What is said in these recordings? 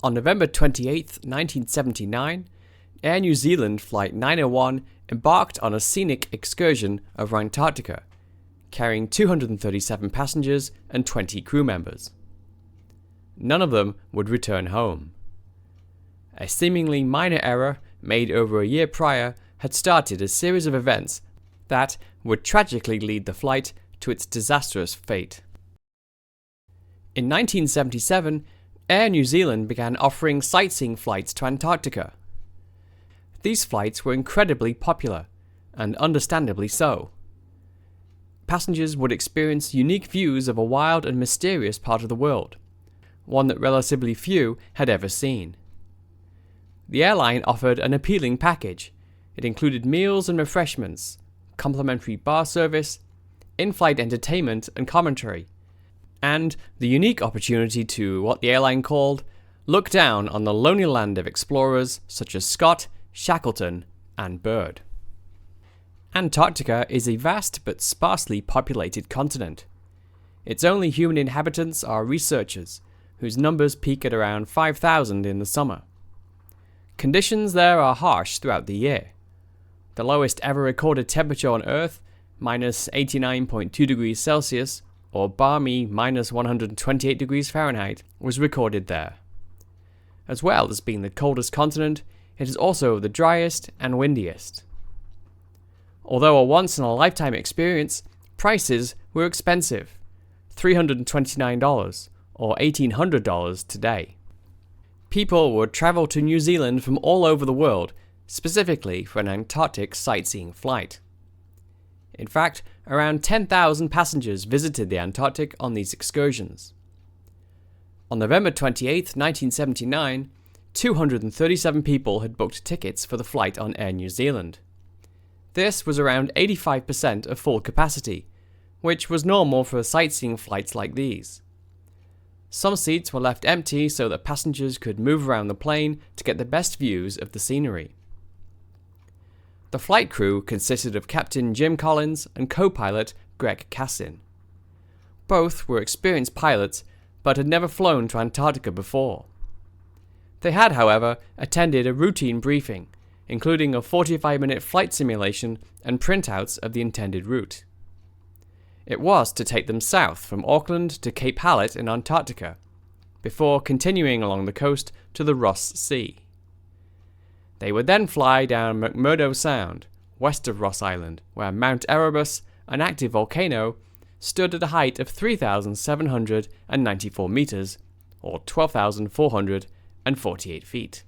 On November 28, 1979, Air New Zealand Flight 901 embarked on a scenic excursion over Antarctica, carrying 237 passengers and 20 crew members. None of them would return home. A seemingly minor error made over a year prior had started a series of events that would tragically lead the flight to its disastrous fate. In 1977, Air New Zealand began offering sightseeing flights to Antarctica. These flights were incredibly popular, and understandably so. Passengers would experience unique views of a wild and mysterious part of the world, one that relatively few had ever seen. The airline offered an appealing package. It included meals and refreshments, complimentary bar service, in-flight entertainment and commentary, and the unique opportunity to, what the airline called, look down on the lonely land of explorers such as Scott, Shackleton, and Byrd. Antarctica is a vast but sparsely populated continent. Its only human inhabitants are researchers, whose numbers peak at around 5,000 in the summer. Conditions there are harsh throughout the year. The lowest ever recorded temperature on Earth, minus 89.2 degrees Celsius, or balmy minus 128 degrees Fahrenheit, was recorded there. As well as being the coldest continent, it is also the driest and windiest. Although a once-in-a-lifetime experience, prices were expensive, $329 or $1,800 today. People would travel to New Zealand from all over the world, specifically for an Antarctic sightseeing flight. In fact, around 10,000 passengers visited the Antarctic on these excursions. On November 28, 1979, 237 people had booked tickets for the flight on Air New Zealand. This was around 85% of full capacity, which was normal for sightseeing flights like these. Some seats were left empty so that passengers could move around the plane to get the best views of the scenery. The flight crew consisted of Captain Jim Collins and co-pilot Greg Cassin. Both were experienced pilots, but had never flown to Antarctica before. They had, however, attended a routine briefing, including a 45-minute flight simulation and printouts of the intended route. It was to take them south from Auckland to Cape Hallett in Antarctica, before continuing along the coast to the Ross Sea. They would then fly down McMurdo Sound, west of Ross Island, where Mount Erebus, an active volcano, stood at a height of 3,794 meters, or 12,448 feet.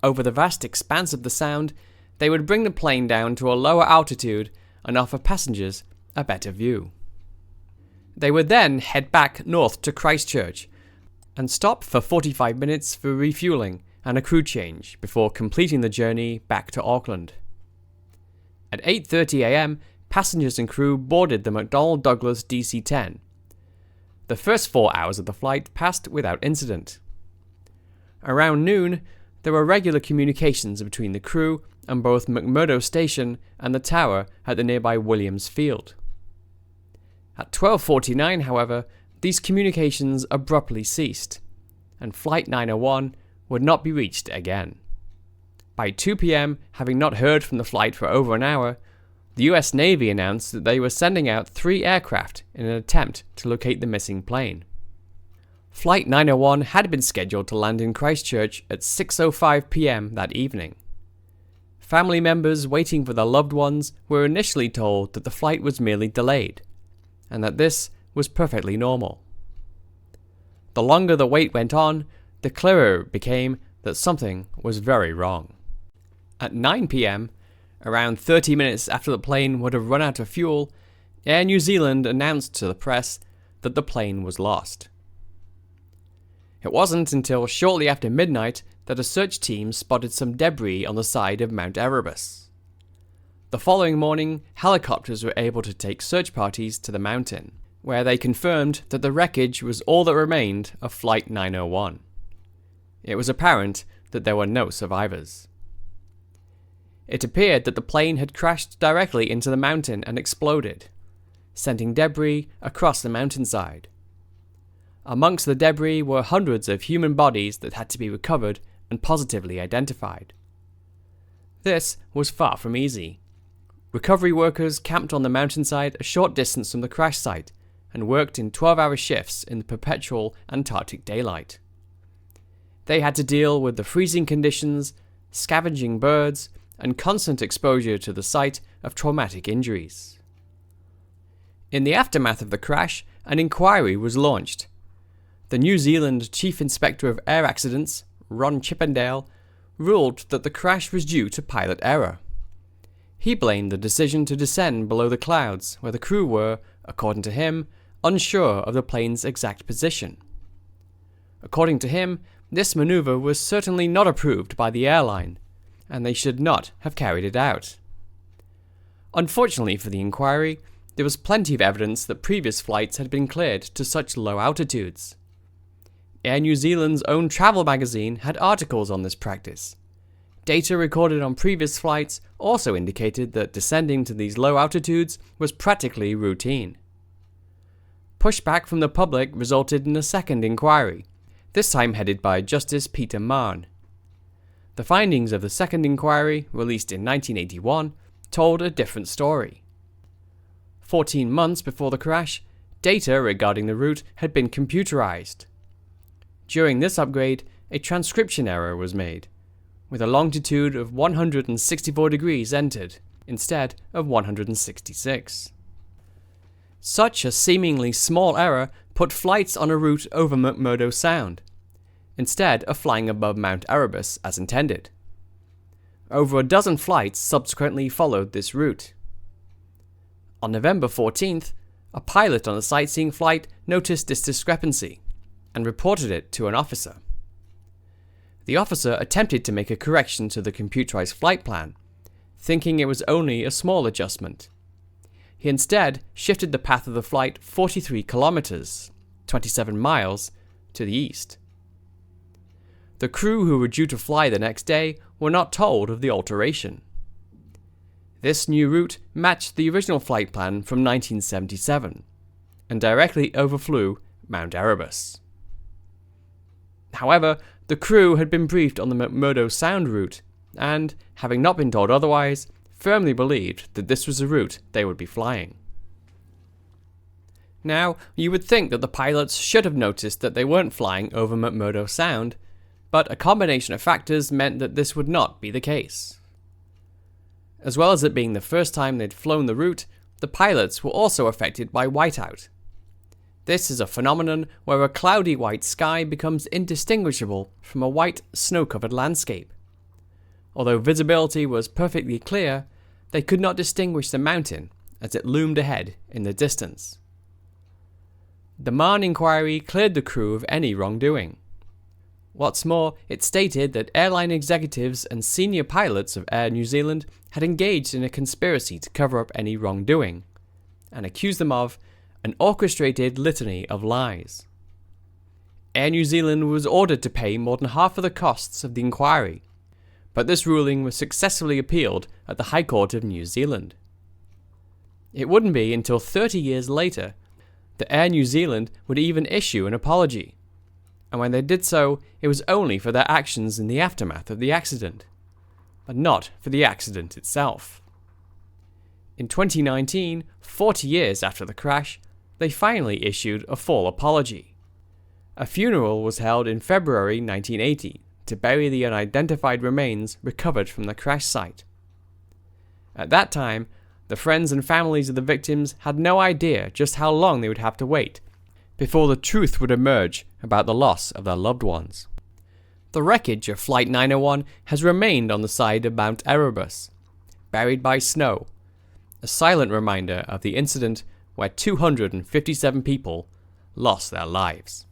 Over the vast expanse of the sound, they would bring the plane down to a lower altitude and offer passengers a better view. They would then head back north to Christchurch and stop for 45 minutes for refueling and a crew change before completing the journey back to Auckland. At 8:30 a.m., passengers and crew boarded the McDonnell Douglas DC-10. The first 4 hours of the flight passed without incident. Around noon, there were regular communications between the crew and both McMurdo Station and the tower at the nearby Williams Field. At 12:49, however, these communications abruptly ceased, and Flight 901 would not be reached again. By 2 p.m., having not heard from the flight for over an hour, the US Navy announced that they were sending out 3 aircraft in an attempt to locate the missing plane. Flight 901 had been scheduled to land in Christchurch at 6:05 p.m. that evening. Family members waiting for their loved ones were initially told that the flight was merely delayed, and that this was perfectly normal. The longer the wait went on, the clearer it became that something was very wrong. At 9 p.m., around 30 minutes after the plane would have run out of fuel, Air New Zealand announced to the press that the plane was lost. It wasn't until shortly after midnight that a search team spotted some debris on the side of Mount Erebus. The following morning, helicopters were able to take search parties to the mountain, where they confirmed that the wreckage was all that remained of Flight 901. It was apparent that there were no survivors. It appeared that the plane had crashed directly into the mountain and exploded, sending debris across the mountainside. Amongst the debris were hundreds of human bodies that had to be recovered and positively identified. This was far from easy. Recovery workers camped on the mountainside a short distance from the crash site and worked in 12-hour shifts in the perpetual Antarctic daylight. They had to deal with the freezing conditions, scavenging birds, and constant exposure to the site of traumatic injuries. In the aftermath of the crash, an inquiry was launched. The New Zealand Chief Inspector of Air Accidents, Ron Chippendale, ruled that the crash was due to pilot error. He blamed the decision to descend below the clouds, where the crew were, according to him, unsure of the plane's exact position. According to him, this maneuver was certainly not approved by the airline, and they should not have carried it out. Unfortunately for the inquiry, there was plenty of evidence that previous flights had been cleared to such low altitudes. Air New Zealand's own travel magazine had articles on this practice. Data recorded on previous flights also indicated that descending to these low altitudes was practically routine. Pushback from the public resulted in a second inquiry, this time headed by Justice Peter Mahon. The findings of the second inquiry, released in 1981, told a different story. 14 months before the crash, data regarding the route had been computerized. During this upgrade, a transcription error was made, with a longitude of 164 degrees entered, instead of 166. Such a seemingly small error put flights on a route over McMurdo Sound, instead of flying above Mount Erebus as intended. Over a dozen flights subsequently followed this route. On November 14th, a pilot on a sightseeing flight noticed this discrepancy and reported it to an officer. The officer attempted to make a correction to the computerized flight plan, thinking it was only a small adjustment. He instead shifted the path of the flight 43 kilometers, 27 miles, to the east. The crew who were due to fly the next day were not told of the alteration. This new route matched the original flight plan from 1977 and directly overflew Mount Erebus. However, the crew had been briefed on the McMurdo Sound route and, having not been told otherwise, firmly believed that this was the route they would be flying. Now, you would think that the pilots should have noticed that they weren't flying over McMurdo Sound, but a combination of factors meant that this would not be the case. As well as it being the first time they'd flown the route, the pilots were also affected by whiteout. This is a phenomenon where a cloudy white sky becomes indistinguishable from a white, snow-covered landscape. Although visibility was perfectly clear, they could not distinguish the mountain as it loomed ahead in the distance. The Mahon inquiry cleared the crew of any wrongdoing. What's more, it stated that airline executives and senior pilots of Air New Zealand had engaged in a conspiracy to cover up any wrongdoing, and accused them of an orchestrated litany of lies. Air New Zealand was ordered to pay more than half of the costs of the inquiry, but this ruling was successfully appealed at the High Court of New Zealand. It wouldn't be until 30 years later that Air New Zealand would even issue an apology, and when they did so, it was only for their actions in the aftermath of the accident, but not for the accident itself. In 2019, 40 years after the crash, they finally issued a full apology. A funeral was held in February 1980 to bury the unidentified remains recovered from the crash site. At that time, the friends and families of the victims had no idea just how long they would have to wait before the truth would emerge about the loss of their loved ones. The wreckage of Flight 901 has remained on the side of Mount Erebus, buried by snow, a silent reminder of the incident where 257 people lost their lives.